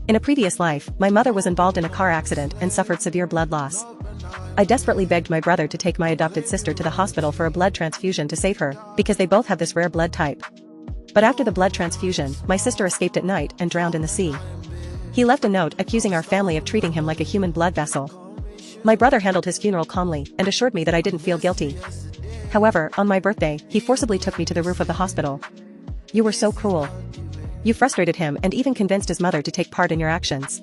In a previous life, my mother was involved in a car accident and suffered severe blood loss. I desperately begged my brother to take my adopted sister to the hospital for a blood transfusion to save her, because they both have this rare blood type. But after the blood transfusion, my sister escaped at night and drowned in the sea. He left a note accusing our family of treating him like a human blood vessel. My brother handled his funeral calmly and assured me that I didn't feel guilty. However, on my birthday, he forcibly took me to the roof of the hospital. You were so cruel. You frustrated him and even convinced his mother to take part in your actions.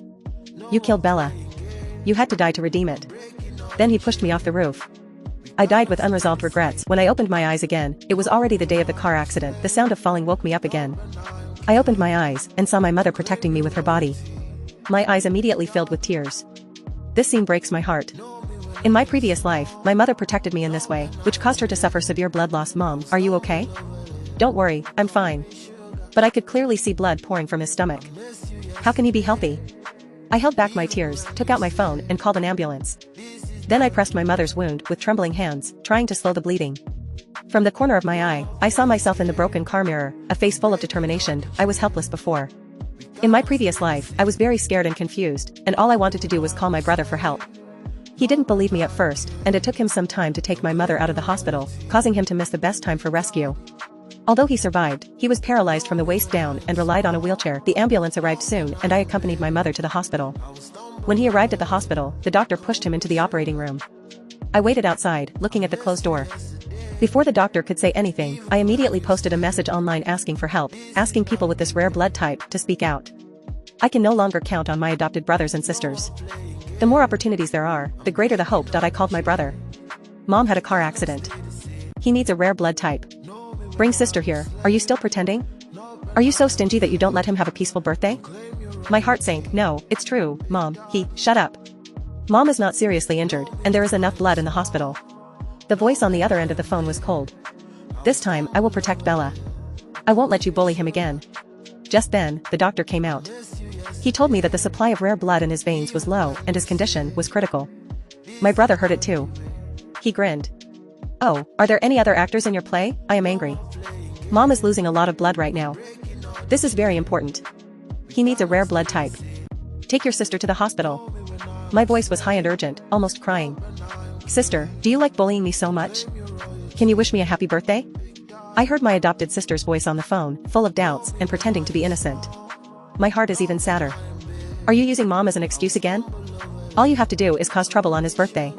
You killed Bella. You had to die to redeem it. Then he pushed me off the roof. I died with unresolved regrets. When I opened my eyes again, it was already the day of the car accident. The sound of falling woke me up again. I opened my eyes and saw my mother protecting me with her body. My eyes immediately filled with tears. This scene breaks my heart. In my previous life, my mother protected me in this way, which caused her to suffer severe blood loss. Mom, are you okay? Don't worry, I'm fine. But I could clearly see blood pouring from his stomach. How can he be healthy? I held back my tears, took out my phone, and called an ambulance. Then I pressed my mother's wound with trembling hands, trying to slow the bleeding. From the corner of my eye, I saw myself in the broken car mirror, a face full of determination. I was helpless before. In my previous life, I was very scared and confused, and all I wanted to do was call my brother for help. He didn't believe me at first, and it took him some time to take my mother out of the hospital, causing him to miss the best time for rescue. Although he survived, he was paralyzed from the waist down and relied on a wheelchair. The ambulance arrived soon and I accompanied my mother to the hospital. When he arrived at the hospital, the doctor pushed him into the operating room. I waited outside, looking at the closed door. Before the doctor could say anything, I immediately posted a message online asking for help, asking people with this rare blood type to speak out. I can no longer count on my adopted brothers and sisters. The more opportunities there are, the greater the hope. I called my brother. Mom had a car accident. He needs a rare blood type. Bring sister here. Are you still pretending? Are you so stingy that you don't let him have a peaceful birthday? My heart sank. No, it's true, Mom. Shut up. Mom is not seriously injured, and there is enough blood in the hospital. The voice on the other end of the phone was cold. This time, I will protect Bella. I won't let you bully him again. Just then, the doctor came out. He told me that the supply of rare blood in his veins was low and his condition was critical. My brother heard it too. He grinned. Oh, are there any other actors in your play? I am angry. Mom is losing a lot of blood right now. This is very important. He needs a rare blood type. Take your sister to the hospital. My voice was high and urgent, almost crying. Sister, do you like bullying me so much? Can you wish me a happy birthday? I heard my adopted sister's voice on the phone, full of doubts and pretending to be innocent. My heart is even sadder. Are you using Mom as an excuse again? All you have to do is cause trouble on his birthday.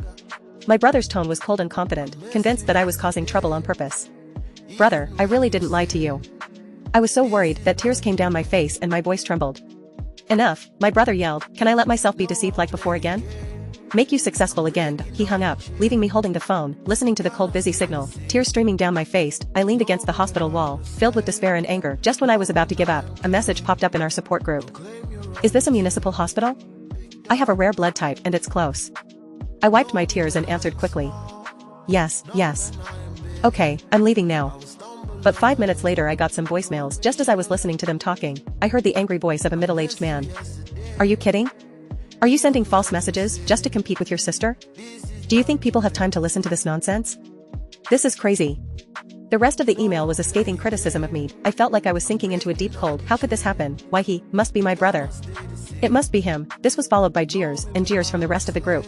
My brother's tone was cold and confident, convinced that I was causing trouble on purpose. Brother, I really didn't lie to you. I was so worried that tears came down my face and my voice trembled. Enough, my brother yelled. Can I let myself be deceived like before again? Make you successful again. He hung up, leaving me holding the phone, listening to the cold busy signal, tears streaming down my face. I leaned against the hospital wall, filled with despair and anger. Just when I was about to give up, a message popped up in our support group. Is this a municipal hospital? I have a rare blood type and it's close. I wiped my tears and answered quickly. Yes. Okay, I'm leaving now. But 5 minutes later I got some voicemails. Just as I was listening to them talking, I heard the angry voice of a middle-aged man. Are you kidding? Are you sending false messages just to compete with your sister? Do you think people have time to listen to this nonsense? This is crazy. The rest of the email was a scathing criticism of me. I felt like I was sinking into a deep cold. How could this happen? Why he must be my brother. It must be him. This was followed by jeers and jeers from the rest of the group.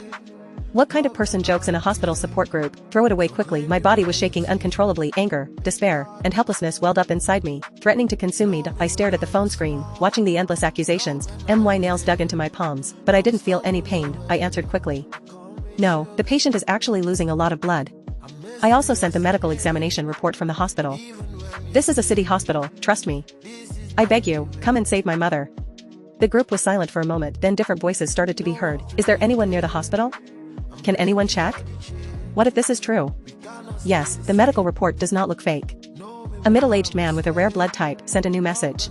What kind of person jokes in a hospital support group? Throw it away quickly. My body was shaking uncontrollably. Anger, despair, and helplessness welled up inside me, threatening to consume me. I stared at the phone screen, watching the endless accusations. My nails dug into my palms, but I didn't feel any pain. I answered quickly. No, the patient is actually losing a lot of blood. I also sent the medical examination report from the hospital. This is a city hospital, trust me. I beg you, come and save my mother. The group was silent for a moment, then different voices started to be heard. Is there anyone near the hospital? Can anyone check? What if this is true? Yes, the medical report does not look fake. A middle-aged man with a rare blood type sent a new message.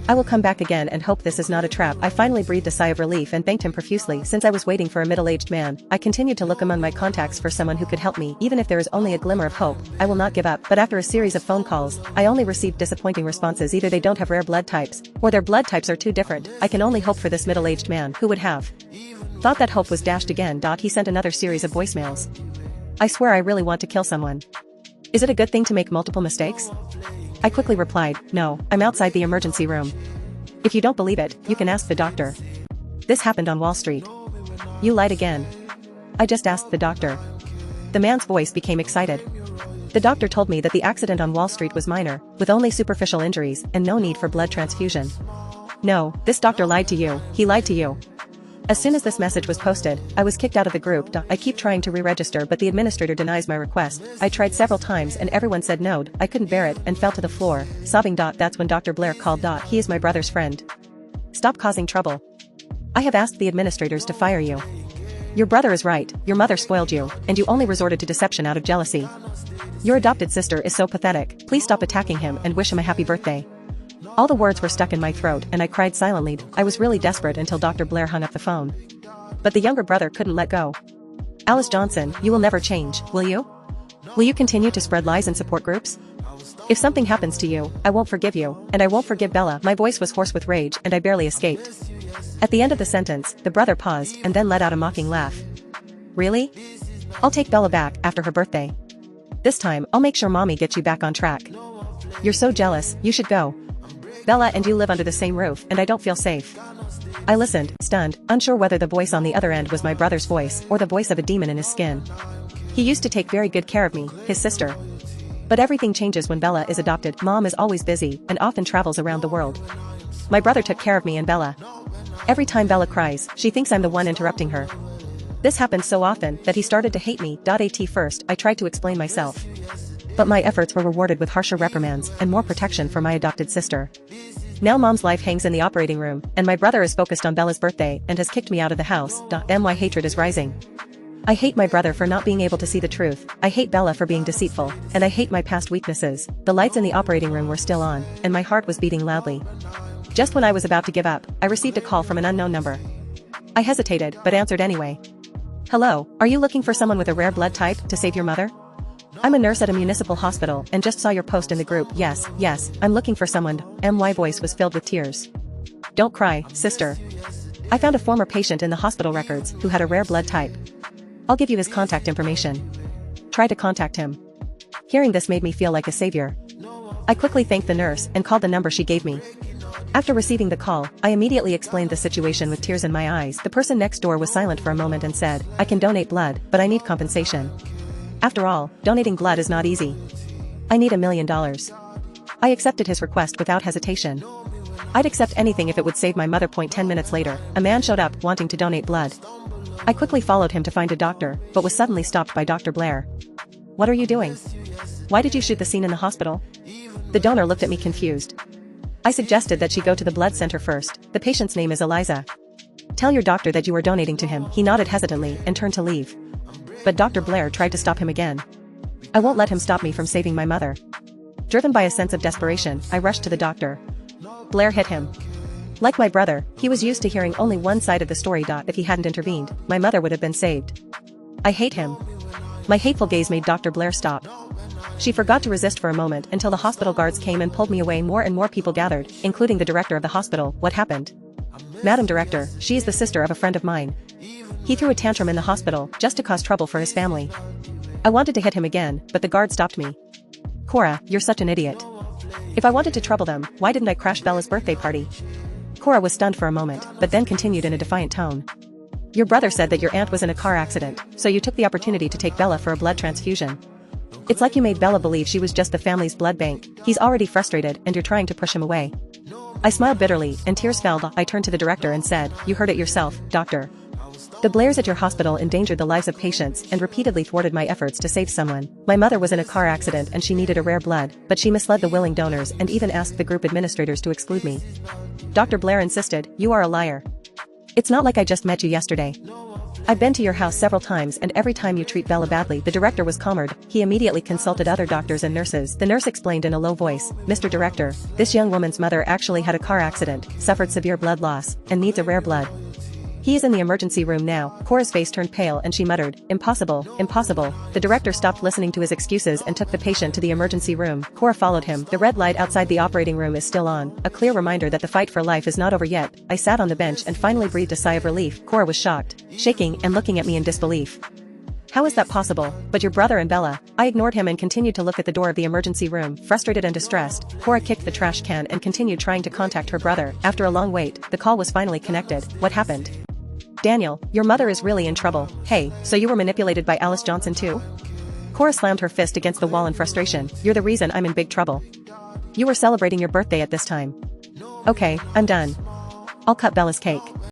I will come back again and hope this is not a trap. I finally breathed a sigh of relief and thanked him profusely. Since I was waiting for a middle-aged man, I continued to look among my contacts for someone who could help me. Even if there is only a glimmer of hope, I will not give up. But after a series of phone calls, I only received disappointing responses. Either they don't have rare blood types, or their blood types are too different. I can only hope for this middle-aged man. Who would have thought that hope was dashed again? He sent another series of voicemails. I swear I really want to kill someone. Is it a good thing to make multiple mistakes? I quickly replied, no, I'm outside the emergency room. If you don't believe it, you can ask the doctor. This happened on Wall Street. You lied again. I just asked the doctor. The man's voice became excited. The doctor told me that the accident on Wall Street was minor, with only superficial injuries and no need for blood transfusion. No, this doctor lied to you, he lied to you. As soon as this message was posted, I was kicked out of the group. I keep trying to re-register but the administrator denies my request. I tried several times and everyone said no. I couldn't bear it and fell to the floor, sobbing. That's when Dr. Blair called. He is my brother's friend. Stop causing trouble. I have asked the administrators to fire you. Your brother is right, your mother spoiled you, and you only resorted to deception out of jealousy. Your adopted sister is so pathetic, please stop attacking him and wish him a happy birthday. All the words were stuck in my throat and I cried silently. I was really desperate until Dr. Blair hung up the phone. But the younger brother couldn't let go. Alice Johnson, you will never change, will you? Will you continue to spread lies in support groups? If something happens to you, I won't forgive you, and I won't forgive Bella. My voice was hoarse with rage and I barely escaped. At the end of the sentence, the brother paused and then let out a mocking laugh. Really? I'll take Bella back after her birthday. This time, I'll make sure mommy gets you back on track. You're so jealous, you should go. Bella and you live under the same roof and I don't feel safe. I listened, stunned, unsure whether the voice on the other end was my brother's voice or the voice of a demon in his skin. He used to take very good care of me, his sister. But everything changes when Bella is adopted. Mom is always busy and often travels around the world. My brother took care of me and Bella. Every time Bella cries, she thinks I'm the one interrupting her. This happened so often that he started to hate me. At first, I tried to explain myself. But my efforts were rewarded with harsher reprimands and more protection for my adopted sister. Now mom's life hangs in the operating room, and my brother is focused on Bella's birthday and has kicked me out of the house. My hatred is rising. I hate my brother for not being able to see the truth, I hate Bella for being deceitful, and I hate my past weaknesses. The lights in the operating room were still on, and my heart was beating loudly. Just when I was about to give up, I received a call from an unknown number. I hesitated, but answered anyway. Hello, are you looking for someone with a rare blood type to save your mother? I'm a nurse at a municipal hospital and just saw your post in the group. Yes, I'm looking for someone. My voice was filled with tears. Don't cry, sister. I found a former patient in the hospital records who had a rare blood type. I'll give you his contact information. Try to contact him. Hearing this made me feel like a savior. I quickly thanked the nurse and called the number she gave me. After receiving the call, I immediately explained the situation with tears in my eyes. The person next door was silent for a moment and said, I can donate blood, but I need compensation. After all, donating blood is not easy. I need $1 million. I accepted his request without hesitation. I'd accept anything if it would save my mother. 10 minutes later, a man showed up wanting to donate blood. I quickly followed him to find a doctor, but was suddenly stopped by Dr. Blair. What are you doing? Why did you shoot the scene in the hospital? The donor looked at me confused. I suggested that she go to the blood center first. The patient's name is Eliza. Tell your doctor that you are donating to him. He nodded hesitantly and turned to leave. But Dr. Blair tried to stop him again. I won't let him stop me from saving my mother. Driven by a sense of desperation, I rushed to the doctor. Blair hit him. Like my brother, he was used to hearing only one side of the story. If he hadn't intervened, my mother would have been saved. I hate him. My hateful gaze made Dr. Blair stop. She forgot to resist for a moment until the hospital guards came and pulled me away. More and more people gathered, including the director of the hospital. What happened? Madam Director, she is the sister of a friend of mine. He threw a tantrum in the hospital just to cause trouble for his family. I wanted to hit him again, but the guard stopped me. Cora, you're such an idiot. If I wanted to trouble them, why didn't I crash Bella's birthday party? Cora was stunned for a moment, but then continued in a defiant tone. Your brother said that your aunt was in a car accident, so you took the opportunity to take Bella for a blood transfusion. It's like you made Bella believe she was just the family's blood bank. He's already frustrated and you're trying to push him away. I smiled bitterly and tears fell. I turned to the director and said, you heard it yourself, doctor. The Blairs at your hospital endangered the lives of patients and repeatedly thwarted my efforts to save someone. My mother was in a car accident and she needed a rare blood, but she misled the willing donors and even asked the group administrators to exclude me. Dr. Blair insisted, you are a liar. It's not like I just met you yesterday. I've been to your house several times and every time you treat Bella badly. The director was calmed. He immediately consulted other doctors and nurses. The nurse explained in a low voice, Mr. Director, this young woman's mother actually had a car accident, suffered severe blood loss, and needs a rare blood. He is in the emergency room now. Cora's face turned pale and she muttered, impossible, impossible. The director stopped listening to his excuses and took the patient to the emergency room. Cora followed him. The red light outside the operating room is still on, a clear reminder that the fight for life is not over yet. I sat on the bench and finally breathed a sigh of relief. Cora was shocked, shaking and looking at me in disbelief. How is that possible? But your brother and Bella. I ignored him and continued to look at the door of the emergency room. Frustrated and distressed, Cora kicked the trash can and continued trying to contact her brother. After a long wait, the call was finally connected. What happened? Daniel, your mother is really in trouble. Hey, so you were manipulated by Alice Johnson too? Cora slammed her fist against the wall in frustration. You're the reason I'm in big trouble. You were celebrating your birthday at this time. Okay, I'm done. I'll cut Bella's cake.